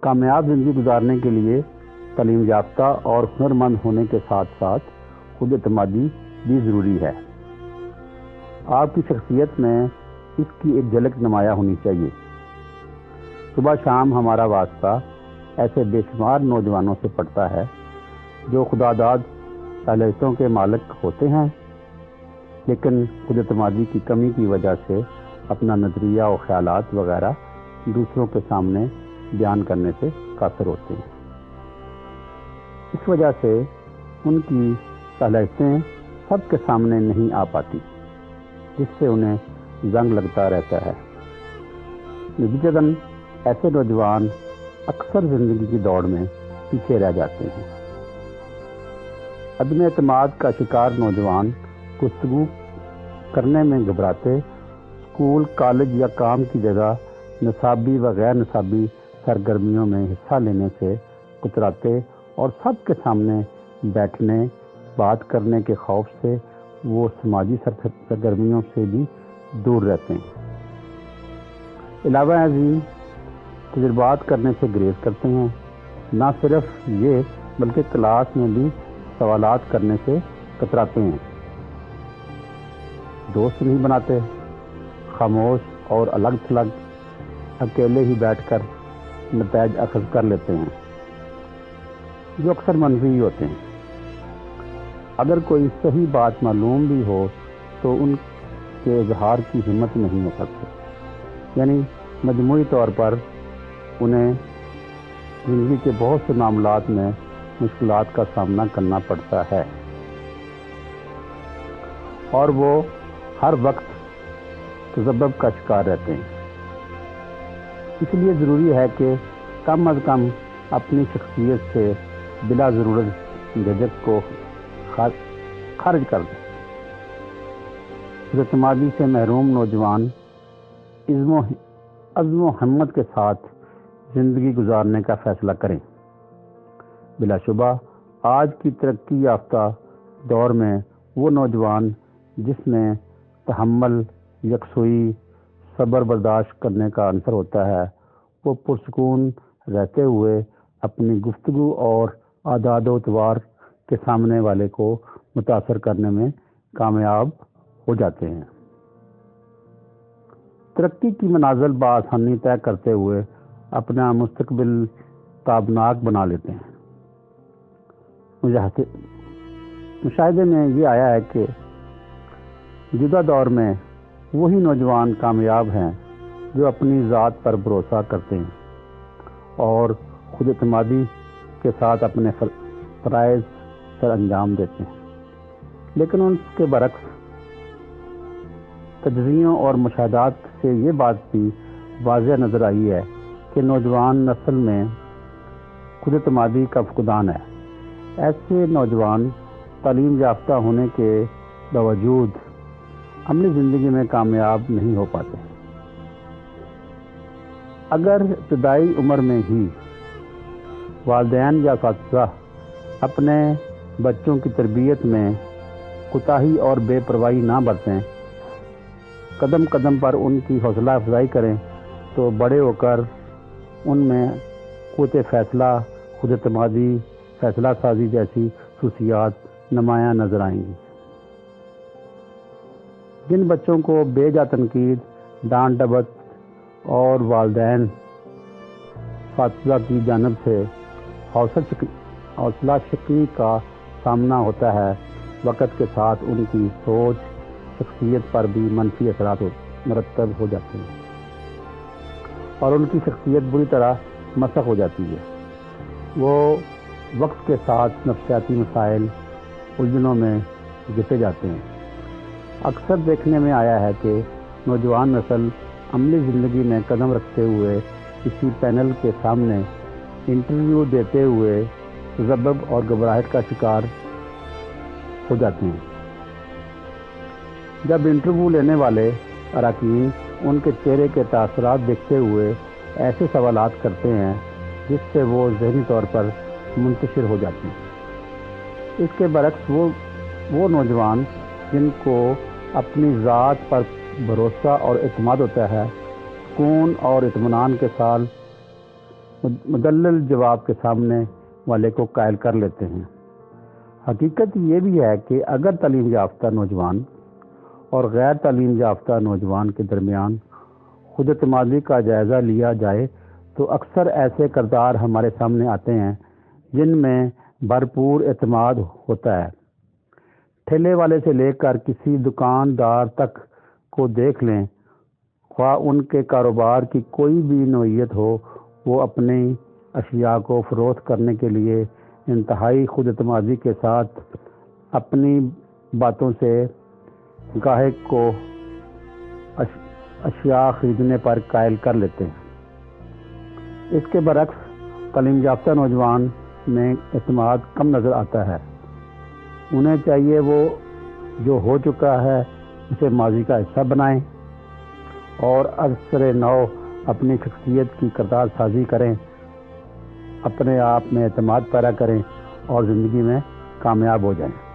کامیاب زندگی گزارنے کے لیے تعلیم یافتہ اور ہنرمند ہونے کے ساتھ ساتھ خود اعتمادی بھی ضروری ہے۔ آپ کی شخصیت میں اس کی ایک جھلک نمایاں ہونی چاہیے۔ صبح شام ہمارا واسطہ ایسے بے شمار نوجوانوں سے پڑتا ہے جو خداداد صلاحیتوں کے مالک ہوتے ہیں، لیکن خود اعتمادی کی کمی کی وجہ سے اپنا نظریہ اور خیالات وغیرہ دوسروں کے سامنے بیان کرنے سے قاصر ہوتے ہیں۔ اس وجہ سے ان کی صلاحیتیں سب کے سامنے نہیں آ پاتی، جس سے انہیں زنگ لگتا رہتا ہے۔ نتیجتاً ایسے نوجوان اکثر زندگی کی دوڑ میں پیچھے رہ جاتے ہیں۔ عدم اعتماد کا شکار نوجوان گفتگو کرنے میں گھبراتے، اسکول، کالج یا کام کی جگہ نصابی و غیر نصابی سرگرمیوں میں حصہ لینے سے کتراتے اور سب کے سامنے بیٹھنے، بات کرنے کے خوف سے وہ سماجی سرگرمیوں سے بھی دور رہتے ہیں۔ علاوہ ازیں تجربات کرنے سے گریز کرتے ہیں۔ نہ صرف یہ بلکہ کلاس میں بھی سوالات کرنے سے کتراتے ہیں۔ دوست نہیں بناتے، خاموش اور الگ تھلگ اکیلے ہی بیٹھ کر نتائج اخذ کر لیتے ہیں، جو اکثر منفی ہی ہوتے ہیں۔ اگر کوئی صحیح بات معلوم بھی ہو تو ان کے اظہار کی ہمت نہیں ہو سکتی، یعنی مجموعی طور پر انہیں زندگی کے بہت سے معاملات میں مشکلات کا سامنا کرنا پڑتا ہے، اور وہ ہر وقت تذبذب کا شکار رہتے ہیں۔ اس لیے ضروری ہے کہ کم از کم اپنی شخصیت سے بلا ضرورت جھجک کو خارج کر دیں۔ خود اعتمادی سے محروم نوجوان عزم و ہمت کے ساتھ زندگی گزارنے کا فیصلہ کریں۔ بلا شبہ آج کی ترقی یافتہ دور میں وہ نوجوان جس میں تحمل، یکسوئی، صبر برداشت کرنے کا عنصر ہوتا ہے، وہ پرسکون رہتے ہوئے اپنی گفتگو اور اعداد و اطوار کے سامنے والے کو متاثر کرنے میں کامیاب ہو جاتے ہیں۔ ترقی کی منازل بآسانی طے کرتے ہوئے اپنا مستقبل تابناک بنا لیتے ہیں۔ مشاہدے میں یہ آیا ہے کہ موجودہ دور میں وہی نوجوان کامیاب ہیں جو اپنی ذات پر بھروسہ کرتے ہیں اور خود اعتمادی کے ساتھ اپنے فرائض سر انجام دیتے ہیں۔ لیکن ان کے برعکس تجزیوں اور مشاہدات سے یہ بات بھی واضح نظر آئی ہے کہ نوجوان نسل میں خود اعتمادی کا فقدان ہے۔ ایسے نوجوان تعلیم یافتہ ہونے کے باوجود عملی زندگی میں کامیاب نہیں ہو پاتے۔ اگر ابتدائی عمر میں ہی والدین یا اساتذہ اپنے بچوں کی تربیت میں کوتاہی اور بے پرواہی نہ برتیں، قدم قدم پر ان کی حوصلہ افزائی کریں، تو بڑے ہو کر ان میں قوت فیصلہ، خود اعتمادی، فیصلہ سازی جیسی خصوصیات نمایاں نظر آئیں گی۔ جن بچوں کو بے جا تنقید، ڈانٹ ڈپٹ اور والدین اساتذہ کی جانب سے حوصلہ شکنی کا سامنا ہوتا ہے، وقت کے ساتھ ان کی سوچ، شخصیت پر بھی منفی اثرات مرتب ہو جاتے ہیں اور ان کی شخصیت بری طرح مسخ ہو جاتی ہے۔ وہ وقت کے ساتھ نفسیاتی مسائل، الجھنوں میں گھسے جاتے ہیں۔ اکثر دیکھنے میں آیا ہے کہ نوجوان نسل عملی زندگی میں قدم رکھتے ہوئے کسی پینل کے سامنے انٹرویو دیتے ہوئے تذبذب اور گھبراہٹ کا شکار ہو جاتے ہیں۔ جب انٹرویو لینے والے اراکین ان کے چہرے کے تاثرات دیکھتے ہوئے ایسے سوالات کرتے ہیں جس سے وہ ذہنی طور پر منتشر ہو جاتے ہیں۔ اس کے برعکس وہ نوجوان جن کو اپنی ذات پر بھروسہ اور اعتماد ہوتا ہے، سکون اور اطمینان کے ساتھ مدلل جواب کے سامنے والے کو قائل کر لیتے ہیں۔ حقیقت یہ بھی ہے کہ اگر تعلیم یافتہ نوجوان اور غیر تعلیم یافتہ نوجوان کے درمیان خود اعتمادی کا جائزہ لیا جائے تو اکثر ایسے کردار ہمارے سامنے آتے ہیں جن میں بھرپور اعتماد ہوتا ہے۔ ٹھیلے والے سے لے کر کسی دکاندار تک کو دیکھ لیں، خواہ ان کے کاروبار کی کوئی بھی نوعیت ہو، وہ اپنی اشیاء کو فروخت کرنے کے لیے انتہائی خود اعتمادی کے ساتھ اپنی باتوں سے گاہک کو اشیاء خریدنے پر قائل کر لیتے ہیں۔ اس کے برعکس تعلیم یافتہ نوجوان میں اعتماد کم نظر آتا ہے۔ انہیں چاہیے وہ جو ہو چکا ہے اسے ماضی کا حصہ بنائیں اور عصر نو اپنی شخصیت کی کردار سازی کریں، اپنے آپ میں اعتماد پیدا کریں اور زندگی میں کامیاب ہو جائیں۔